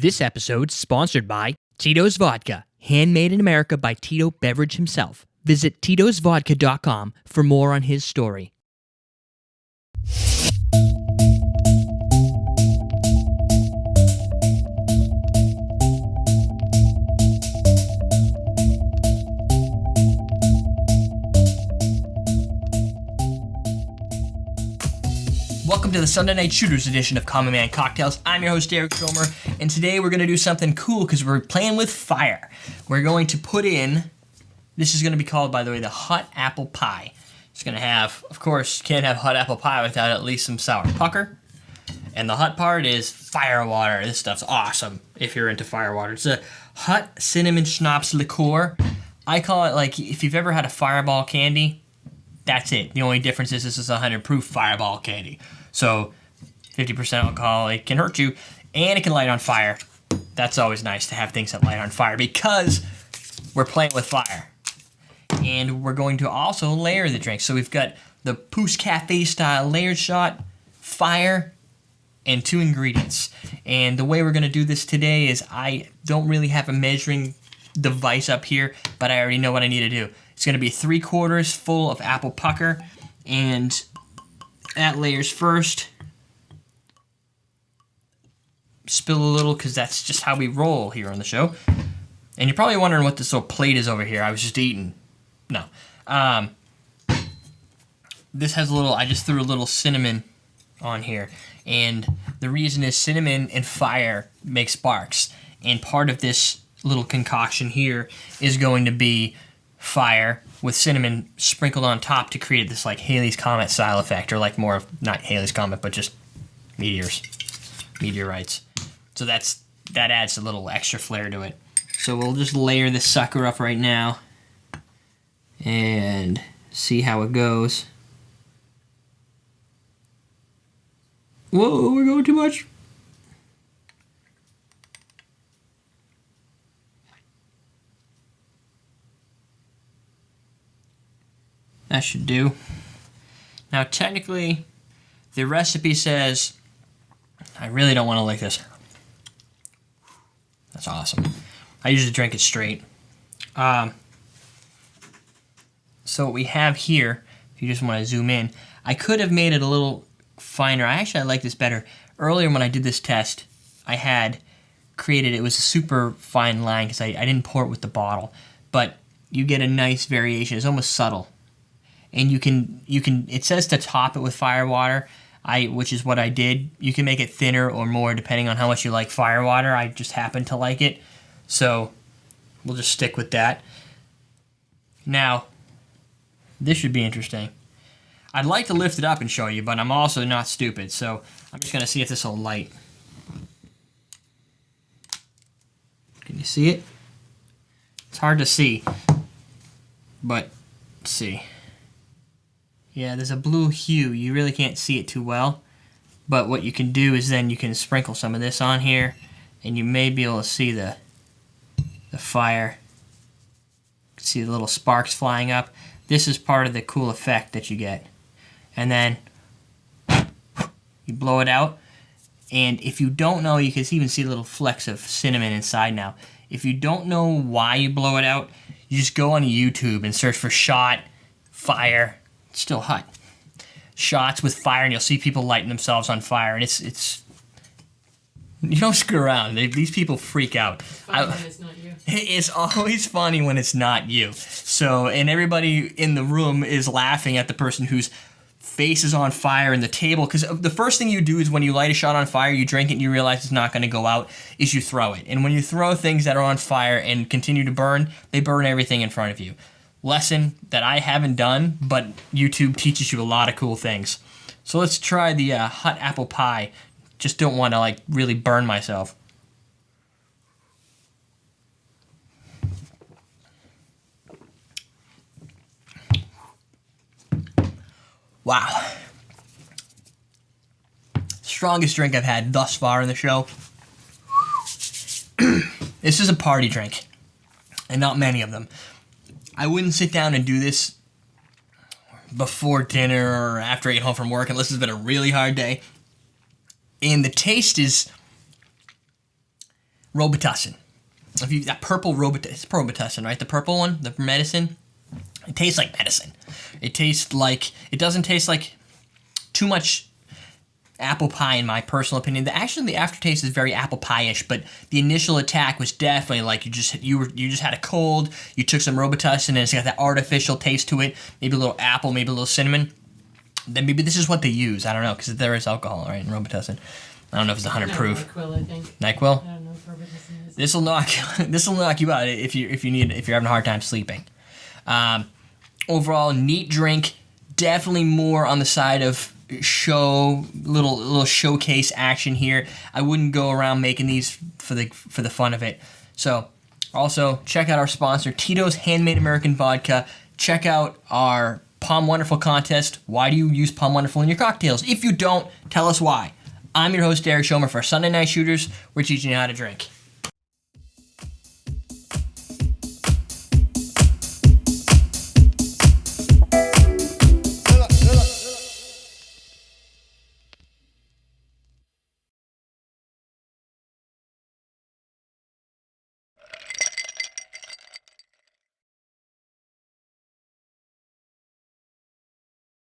This episode sponsored by Tito's Vodka, handmade in America by Tito Beveridge himself. Visit titosvodka.com for more on his story. Welcome to the Sunday Night Shooters edition of Common Man Cocktails. I'm your host, Eric Schomer, and today we're going to do something cool because we're playing with fire. We're going to put in, this is going to be called, by the way, the hot apple pie. It's going to have, of course, you can't have hot apple pie without at least some sour pucker. And the hot part is fire water. This stuff's awesome if you're into fire water. It's a hot cinnamon schnapps liqueur. I call it like if you've ever had a Fireball candy, that's it. The only difference is this is 100 proof Fireball candy. So 50% alcohol, it can hurt you, and it can light on fire. That's always nice to have things that light on fire because we're playing with fire. And we're going to also layer the drink. So we've got the Pousse Cafe style layered shot, fire, and 2 ingredients. And the way we're going to do this today is I don't really have a measuring device up here, but I already know what I need to do. It's going to be 3/4 full of apple pucker, and that layers first. Spill a little because that's just how we roll here on the show. And you're probably wondering what this little plate is over here. I was just eating. No. This has a little, I just threw a little cinnamon on here. And the reason is cinnamon and fire make sparks. And part of this little concoction here is going to be fire with cinnamon sprinkled on top to create this like Halley's Comet style effect, or like more of, not Halley's Comet, but just meteorites. So that adds a little extra flair to it. So we'll just layer this sucker up right now and see how it goes. Whoa, we're going too much. That should do. Now, technically, the recipe says, I really don't want to lick this. That's awesome. I usually drink it straight. So what we have here, if you just want to zoom in, I could have made it a little finer. I like this better. Earlier when I did this test, I had created, it was a super fine line because I didn't pour it with the bottle. But you get a nice variation. It's almost subtle. And you can, it says to top it with fire water, which is what I did. You can make it thinner or more depending on how much you like fire water. I just happen to like it. So we'll just stick with that. Now, this should be interesting. I'd like to lift it up and show you, but I'm also not stupid. So I'm just going to see if this will light. Can you see it? It's hard to see, but let's see. Yeah, there's a blue hue. You really can't see it too well. But what you can do is then you can sprinkle some of this on here, and you may be able to see the fire. You can see the little sparks flying up. This is part of the cool effect that you get. And then you blow it out. And if you don't know, you can even see little flecks of cinnamon inside now. If you don't know why you blow it out, you just go on YouTube and search for shot, fire. It's still hot. Shots with fire, and you'll see people lighting themselves on fire, and it's you don't screw around. These people freak out. Funny when it's not you. It's always funny when it's not you. So, and everybody in the room is laughing at the person whose face is on fire in the table, because the first thing you do is when you light a shot on fire, you drink it and you realize it's not going to go out, is you throw it. And when you throw things that are on fire and continue to burn, they burn everything in front of you. Lesson that I haven't done, but YouTube teaches you a lot of cool things. So let's try the hot apple pie. Just don't want to like really burn myself. Wow. Strongest drink I've had thus far in the show. This is a party drink, and not many of them. I wouldn't sit down and do this before dinner or after I get home from work unless it's been a really hard day. And the taste is, Robitussin. If you that purple Robitussin, right? The purple one, the medicine. It tastes like medicine. It doesn't taste like too much apple pie in my personal opinion. The aftertaste is very apple pie-ish, but the initial attack was definitely like you just had a cold, you took some Robitussin and it's got that artificial taste to it, maybe a little apple, maybe a little cinnamon. Then maybe this is what they use. I don't know, because there is alcohol, right, in Robitussin. I don't know if it's 100 proof. NyQuil, I think. NyQuil? I don't know if Robitussin is. This will knock you out if you're having a hard time sleeping. Overall, neat drink. Definitely more on the side of little showcase action here. I wouldn't go around making these for the fun of it. So, also check out our sponsor, Tito's Handmade American Vodka. Check out our Palm Wonderful contest. Why do you use Palm Wonderful in your cocktails? If you don't, tell us why. I'm your host, Derek Schomer, for Sunday Night Shooters. We're teaching you how to drink.